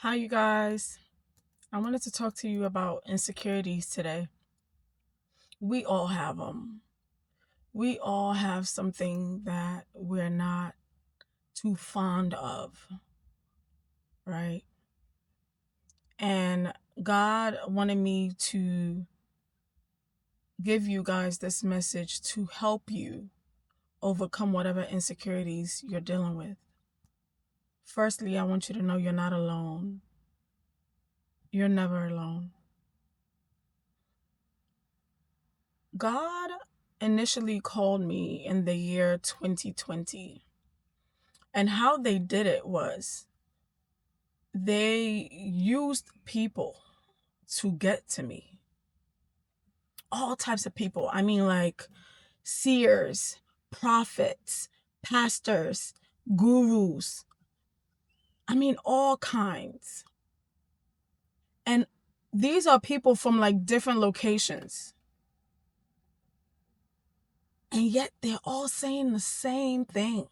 Hi, you guys. I wanted to talk to you about insecurities today. We all have them. We all have something that we're not too fond of, right? And God wanted me to give you guys this message to help you overcome whatever insecurities you're dealing with. Firstly, I want you to know you're not alone. You're never alone. God initially called me in the year 2020. And how they did it was they used people to get to me. All types of people. I mean, like seers, prophets, pastors, gurus. I mean, all kinds. And these are people from like different locations. And yet they're all saying the same thing.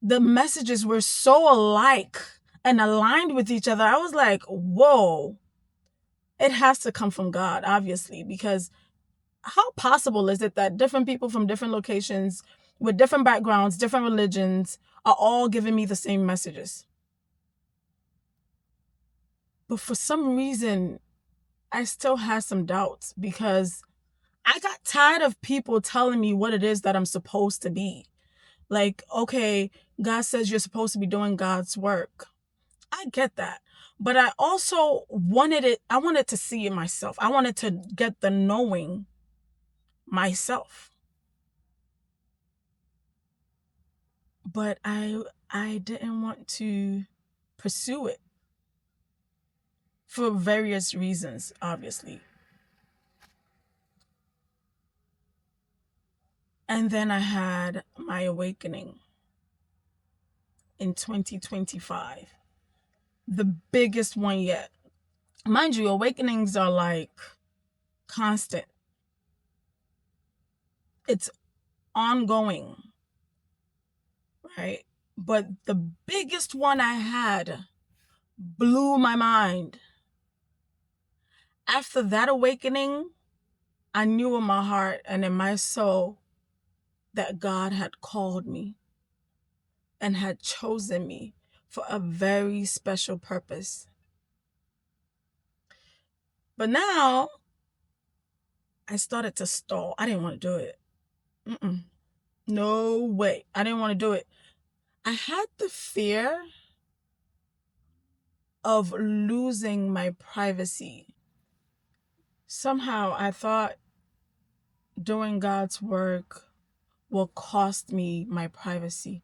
The messages were so alike and aligned with each other. I was like, whoa. It has to come from God, obviously, because how possible is it that different people from different locations with different backgrounds, different religions are all giving me the same messages? But for some reason, I still had some doubts because I got tired of people telling me what it is that I'm supposed to be. Like, okay, God says you're supposed to be doing God's work. I get that. But I also I wanted to see it myself. I wanted to get the knowing myself. But I didn't want to pursue it for various reasons, obviously. And then I had my awakening in 2025, the biggest one yet. Mind you, awakenings are like constant, it's ongoing, right? But the biggest one I had blew my mind. After that awakening, I knew in my heart and in my soul that God had called me and had chosen me for a very special purpose. But now I started to stall. I didn't want to do it. Mm-mm. No way. I didn't want to do it. I had the fear of losing my privacy. Somehow I thought doing God's work will cost me my privacy.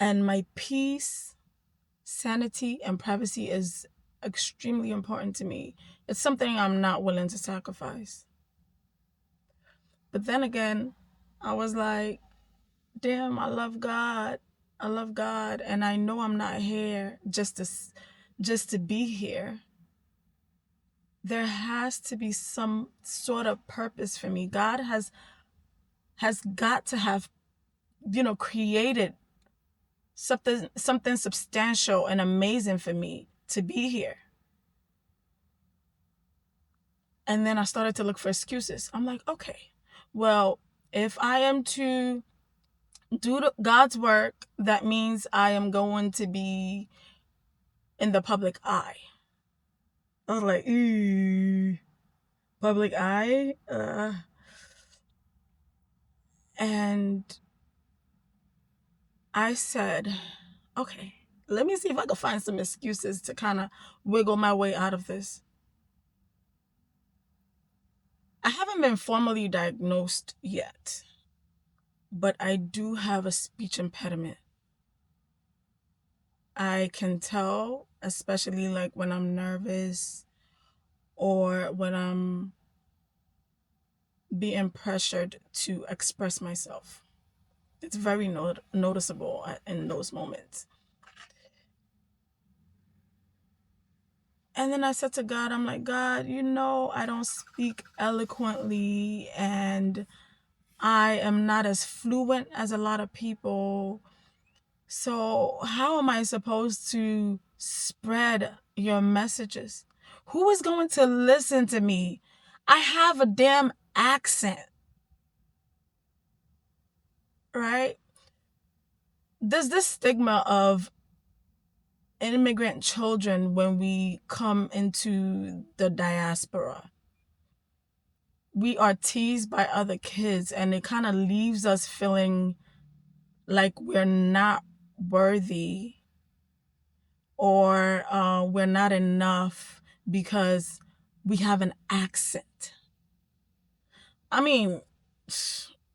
And my peace, sanity, and privacy is extremely important to me. It's something I'm not willing to sacrifice. But then again, I was like, damn, I love God. I love God. And I know I'm not here just to be here. There has to be some sort of purpose for me. God has got to have, created something substantial and amazing for me to be here. And then I started to look for excuses. I'm like, okay, well, if I am to do God's work, that means I am going to be in the public eye. I was like, ooh, public eye? And I said, okay, let me see if I can find some excuses to kind of wiggle my way out of this. I haven't been formally diagnosed yet, but I do have a speech impediment. I can tell, especially like when I'm nervous or when I'm being pressured to express myself. It's very noticeable in those moments. And then I said to God, I'm like, God, I don't speak eloquently and I am not as fluent as a lot of people. So, how am I supposed to spread your messages? Who is going to listen to me? I have a damn accent, right? There's this stigma of immigrant children when we come into the diaspora. We are teased by other kids, and it kind of leaves us feeling like we're not worthy, or we're not enough because we have an accent. I mean,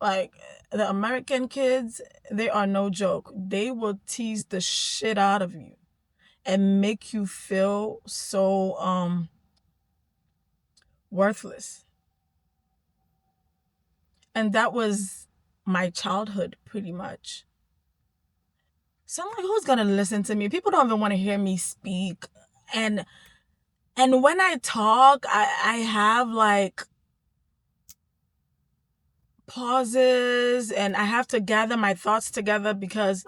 like, the American kids, they are no joke. They will tease the shit out of you and make you feel so worthless. And that was my childhood, pretty much. So I'm like, who's gonna listen to me? People don't even want to hear me speak. And when I talk, I have like pauses, and I have to gather my thoughts together because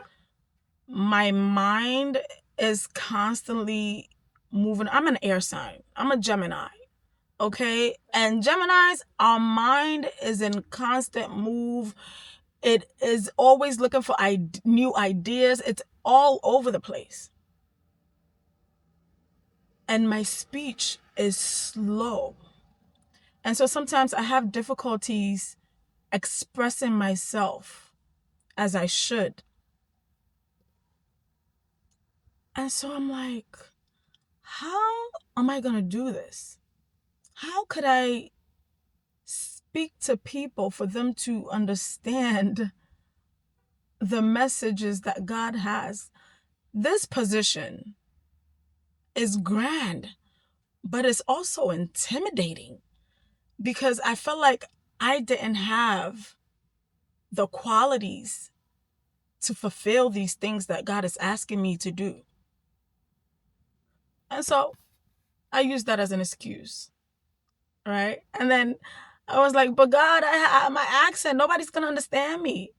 my mind is constantly moving. I'm an air sign. I'm a Gemini. Okay? And Geminis, our mind is in constant move. It is always looking for new ideas. It's all over the place. And my speech is slow. And so sometimes I have difficulties expressing myself as I should. And so I'm like, how am I going to do this? How could I speak to people for them to understand the messages that God has? This position is grand, but it's also intimidating because I felt like I didn't have the qualities to fulfill these things that God is asking me to do. And so I used that as an excuse, right? And then I was like, but God, my accent, nobody's going to understand me.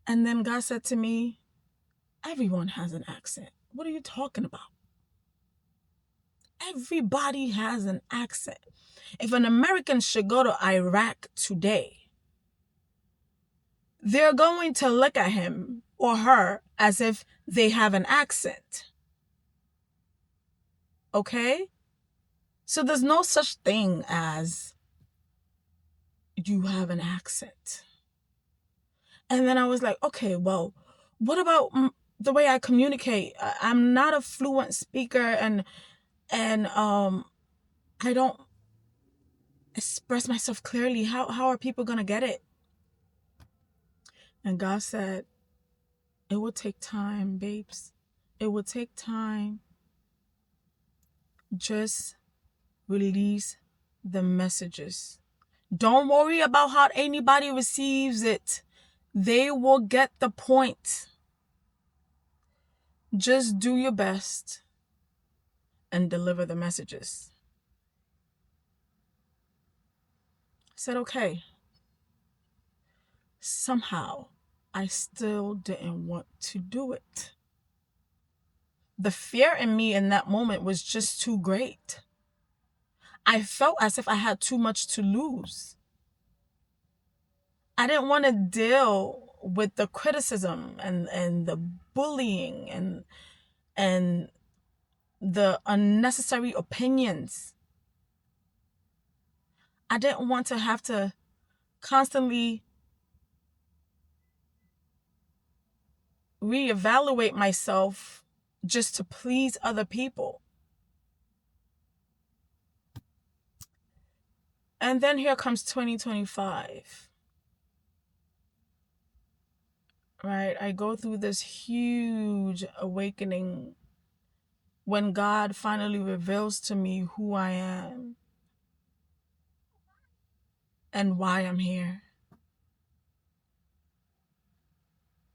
And then God said to me, everyone has an accent. What are you talking about? Everybody has an accent. If an American should go to Iraq today, they're going to look at him or her as if they have an accent. Okay? So there's no such thing as you have an accent. And then I was like, okay, well, what about the way I communicate? I'm not a fluent speaker, and I don't express myself clearly. How are people going to get it? And God said, it will take time, babes. It will take time. Just release the messages. Don't worry about how anybody receives it. They will get the point. Just do your best and deliver the messages. I said, okay. Somehow, I still didn't want to do it. The fear in me in that moment was just too great. I felt as if I had too much to lose. I didn't want to deal with the criticism and the bullying and the unnecessary opinions. I didn't want to have to constantly reevaluate myself just to please other people. And then here comes 2025. Right? I go through this huge awakening when God finally reveals to me who I am and why I'm here.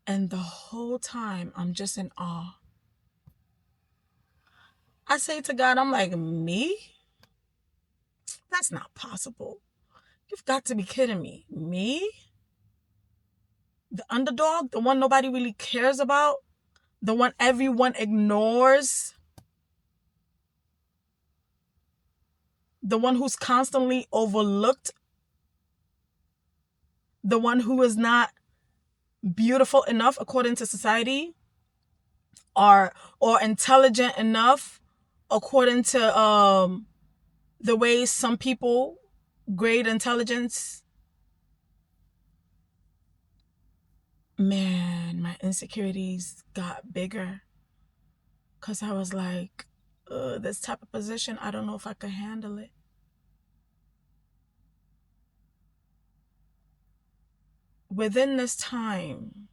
And the whole time, I'm just in awe. I say to God, I'm like, me? That's not possible. You've got to be kidding me. Me? The underdog, the one nobody really cares about, the one everyone ignores, the one who's constantly overlooked, the one who is not beautiful enough according to society, or intelligent enough according to the way some people grade intelligence. Man, my insecurities got bigger because I was like, this type of position, I don't know if I could handle it. Within this time,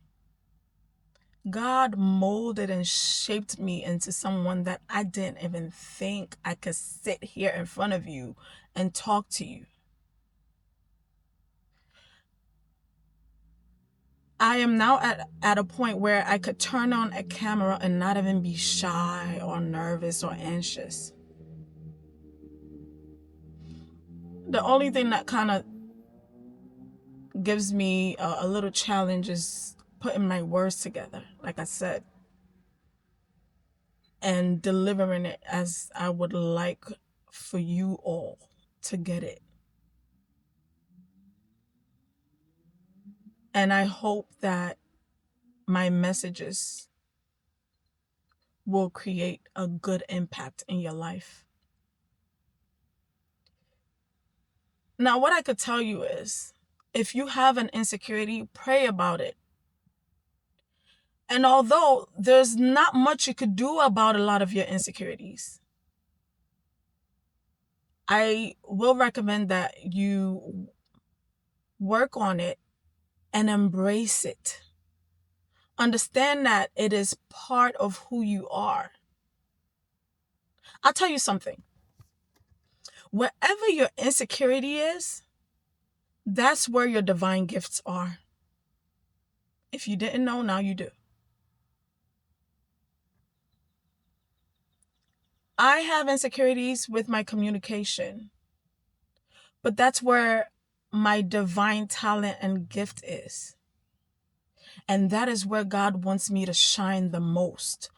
God molded and shaped me into someone that I didn't even think I could sit here in front of you and talk to you. I am now at a point where I could turn on a camera and not even be shy or nervous or anxious. The only thing that kind of gives me a little challenge is putting my words together, like I said, and delivering it as I would like for you all to get it. And I hope that my messages will create a good impact in your life. Now, what I could tell you is, if you have an insecurity, pray about it. And although there's not much you could do about a lot of your insecurities, I will recommend that you work on it and embrace it. Understand that it is part of who you are. I'll tell you something. Wherever your insecurity is, that's where your divine gifts are. If you didn't know, now you do. I have insecurities with my communication, but that's where my divine talent and gift is. And that is where God wants me to shine the most,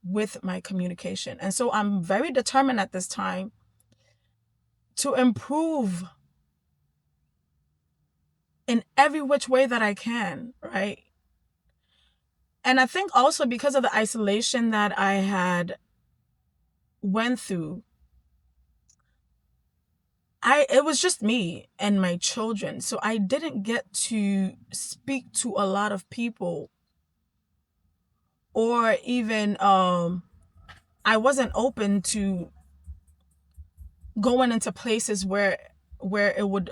with my communication. And so I'm very determined at this time to improve in every which way that I can, right? And I think also because of the isolation that I had went through, it was just me and my children. So I didn't get to speak to a lot of people, or even I wasn't open to going into places where it would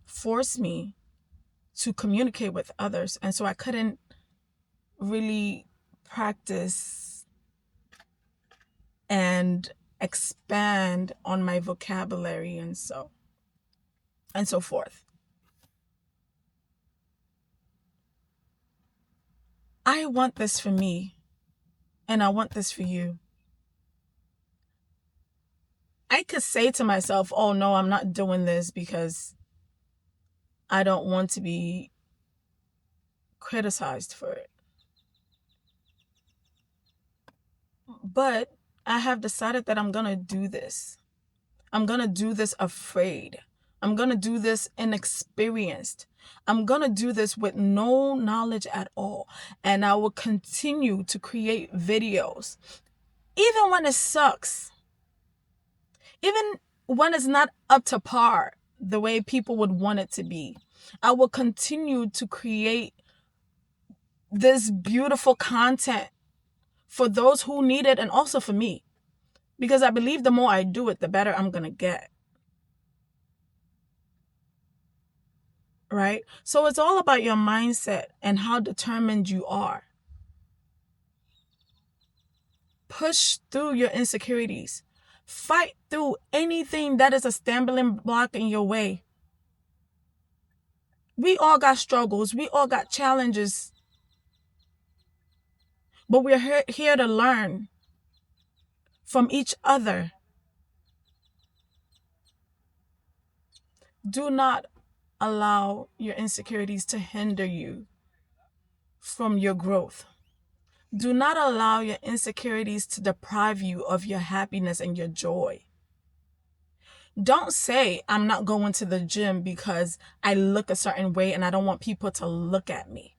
force me to communicate with others. And so I couldn't really practice and expand on my vocabulary and so forth. I want this for me, and I want this for you. I could say to myself, oh no, I'm not doing this because I don't want to be criticized for it. But I have decided that I'm going to do this. I'm going to do this afraid. I'm going to do this inexperienced. I'm going to do this with no knowledge at all. And I will continue to create videos, even when it sucks, even when it's not up to par the way people would want it to be. I will continue to create this beautiful content for those who need it, and also for me, because I believe the more I do it, the better I'm going to get. Right? So it's all about your mindset and how determined you are. Push through your insecurities. Fight through anything that is a stumbling block in your way. We all got struggles. We all got challenges. But we're here to learn from each other. Do not allow your insecurities to hinder you from your growth. Do not allow your insecurities to deprive you of your happiness and your joy. Don't say, I'm not going to the gym because I look a certain way and I don't want people to look at me.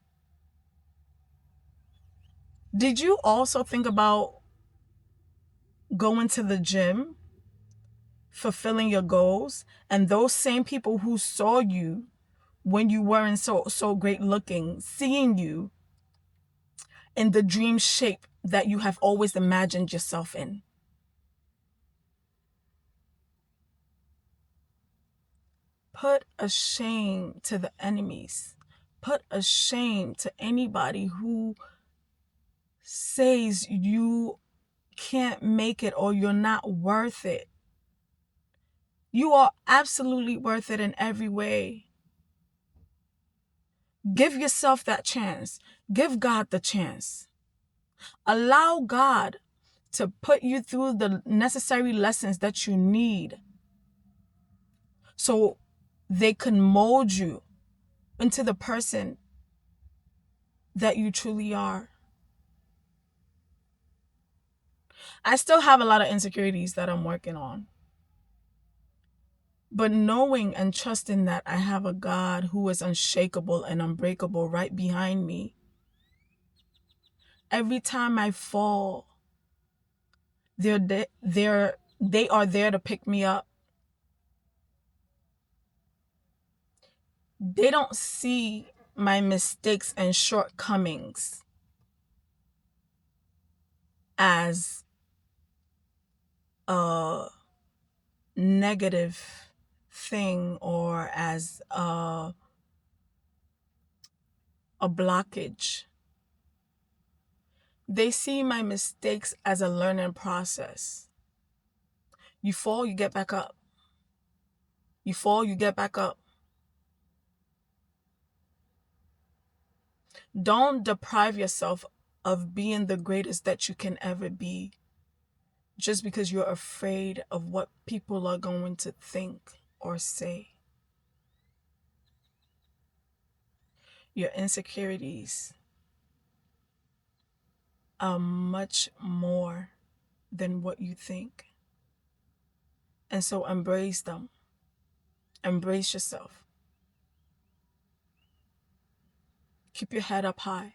Did you also think about going to the gym, fulfilling your goals, and those same people who saw you when you weren't so great looking, seeing you in the dream shape that you have always imagined yourself in? Put a shame to the enemies. Put a shame to anybody who says you can't make it or you're not worth it. You are absolutely worth it in every way. Give yourself that chance. Give God the chance. Allow God to put you through the necessary lessons that you need so they can mold you into the person that you truly are. I still have a lot of insecurities that I'm working on. But knowing and trusting that I have a God who is unshakable and unbreakable right behind me, every time I fall, they are there to pick me up. They don't see my mistakes and shortcomings as a negative thing or as a blockage. They see my mistakes as a learning process. You fall, you get back up. You fall, you get back up. Don't deprive yourself of being the greatest that you can ever be just because you're afraid of what people are going to think or say. Your insecurities are much more than what you think. And so embrace them. Embrace yourself. Keep your head up high.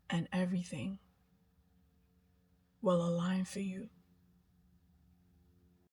And everything will align for you.